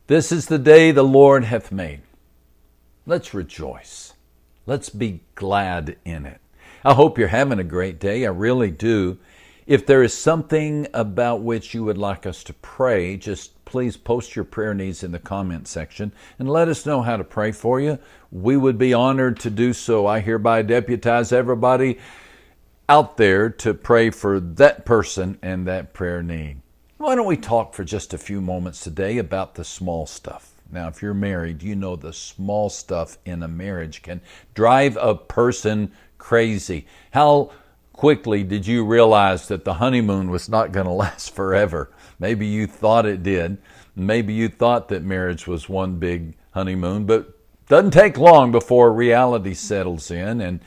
This is the day the Lord hath made. Let's rejoice. Let's be glad in it. I hope you're having a great day. I really do. If there is something about which you would like us to pray, just please post your prayer needs in the comment section and let us know how to pray for you. We would be honored to do so. I hereby deputize everybody out there to pray for that person and that prayer need. Why don't we talk for just a few moments today about the small stuff? Now, if you're married, you know the small stuff in a marriage can drive a person crazy. How quickly did you realize that the honeymoon was not going to last forever? Maybe you thought it did. Maybe you thought that marriage was one big honeymoon, but it doesn't take long before reality settles in and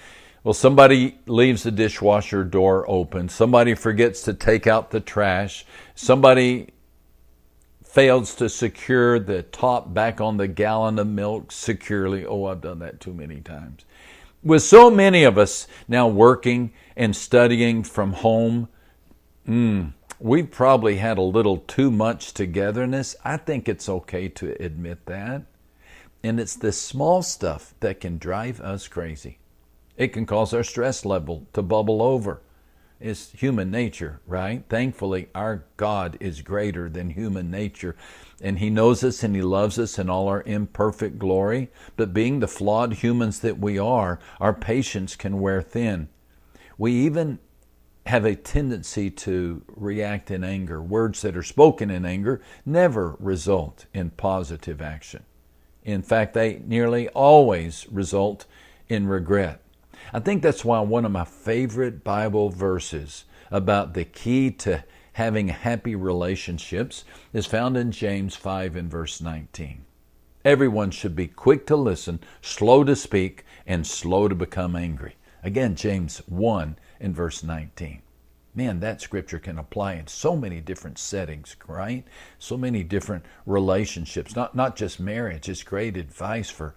somebody leaves the dishwasher door open. Somebody forgets to take out the trash. Somebody fails to secure the top back on the gallon of milk securely. Oh, I've done that too many times. With so many of us now working and studying from home, we've probably had a little too much togetherness. I think it's okay to admit that. And it's the small stuff that can drive us crazy. It can cause our stress level to bubble over. It's human nature, right? Thankfully, our God is greater than human nature, and He knows us and He loves us in all our imperfect glory. But being the flawed humans that we are, our patience can wear thin. We even have a tendency to react in anger. Words that are spoken in anger never result in positive action. In fact, they nearly always result in regret. I think that's why one of my favorite Bible verses about the key to having happy relationships is found in James 5 and verse 19. Everyone should be quick to listen, slow to speak, and slow to become angry. Again, James 1 and verse 19. Man, that scripture can apply in so many different settings, right? So many different relationships, not just marriage. It's great advice for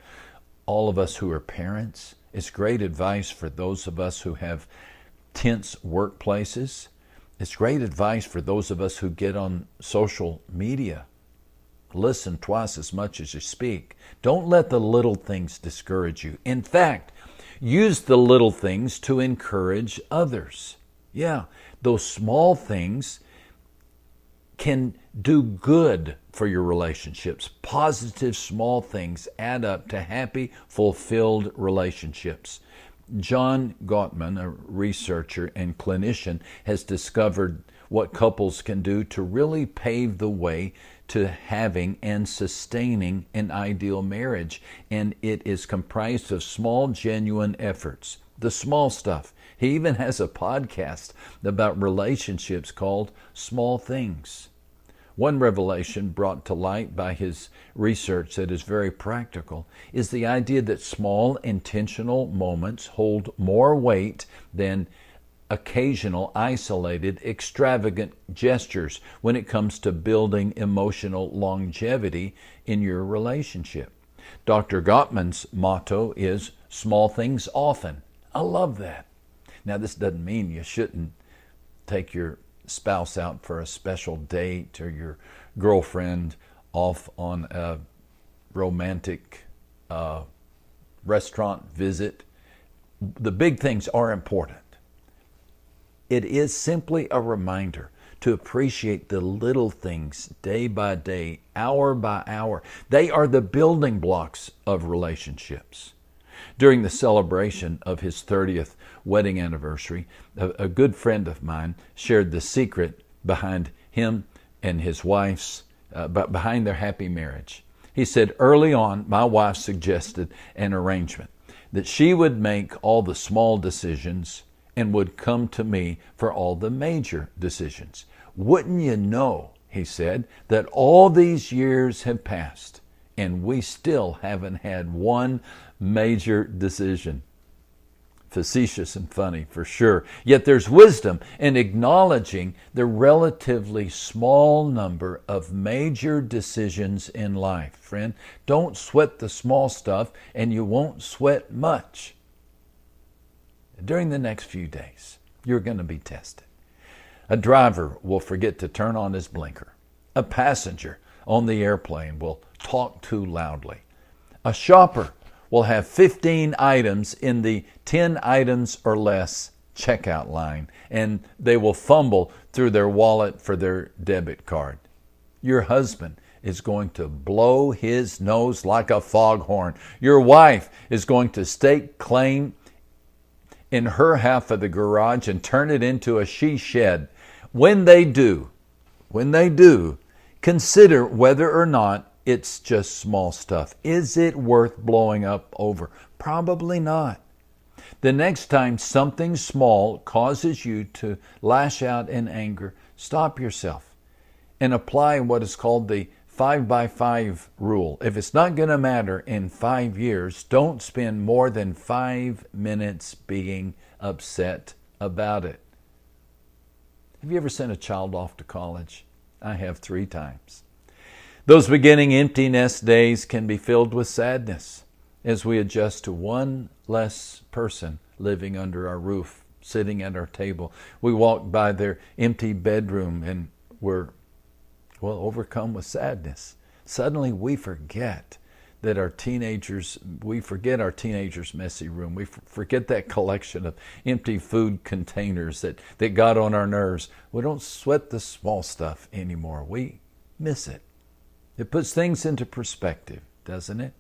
all of us who are parents. It's great advice for those of us who have tense workplaces. It's great advice for those of us who get on social media. Listen twice as much as you speak. Don't let the little things discourage you. In fact, use the little things to encourage others. Yeah, those small things can do good for your relationships. Positive small things add up to happy, fulfilled relationships. John Gottman, a researcher and clinician, has discovered what couples can do to really pave the way to having and sustaining an ideal marriage. And it is comprised of small, genuine efforts. The small stuff. He even has a podcast about relationships called Small Things. One revelation brought to light by his research that is very practical is the idea that small intentional moments hold more weight than occasional, isolated, extravagant gestures when it comes to building emotional longevity in your relationship. Dr. Gottman's motto is small things often. I love that. Now, this doesn't mean you shouldn't take your spouse out for a special date or your girlfriend off on a romantic restaurant visit. The big things are important. It is simply a reminder to appreciate the little things day by day, hour by hour. They are the building blocks of relationships. During the celebration of his 30th wedding anniversary, a good friend of mine shared the secret behind him and his wife's, behind their happy marriage. He said, early on, my wife suggested an arrangement that she would make all the small decisions and would come to me for all the major decisions. Wouldn't you know, he said, that all these years have passed and we still haven't had one major decision. Facetious and funny for sure. Yet there's wisdom in acknowledging the relatively small number of major decisions in life. Friend, don't sweat the small stuff and you won't sweat much. During the next few days, you're going to be tested. A driver will forget to turn on his blinker. A passenger on the airplane will talk too loudly. A shopper will have 15 items in the 10 items or less checkout line, and they will fumble through their wallet for their debit card. Your husband is going to blow his nose like a foghorn. Your wife is going to stake claim in her half of the garage and turn it into a she shed. When they do, consider whether or not it's just small stuff. Is it worth blowing up over? Probably not. The next time something small causes you to lash out in anger, stop yourself and apply what is called the 5x5 rule. If it's not going to matter in 5 years, don't spend more than 5 minutes being upset about it. Have you ever sent a child off to college? I have 3 times. Those beginning empty nest days can be filled with sadness as we adjust to one less person living under our roof, sitting at our table. We walk by their empty bedroom and we're overcome with sadness. Suddenly we forget that our teenagers' messy room. We forget that collection of empty food containers that got on our nerves. We don't sweat the small stuff anymore. We miss it. It puts things into perspective, doesn't it?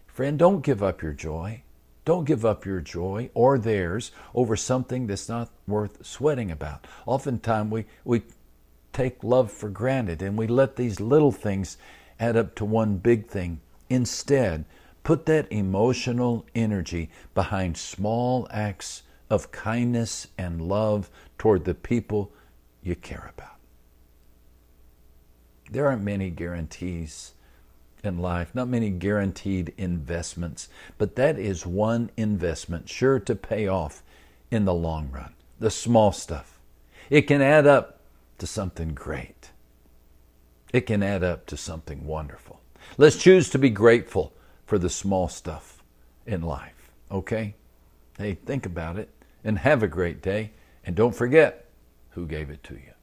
Friend, don't give up your joy. Don't give up your joy or theirs over something that's not worth sweating about. Oftentimes we take love for granted and we let these little things add up to one big thing. Instead, put that emotional energy behind small acts of kindness and love toward the people you care about. There aren't many guarantees in life, not many guaranteed investments, but that is one investment sure to pay off in the long run. The small stuff. It can add up to something great. It can add up to something wonderful. Let's choose to be grateful for the small stuff in life, okay? Hey, think about it and have a great day. And don't forget who gave it to you.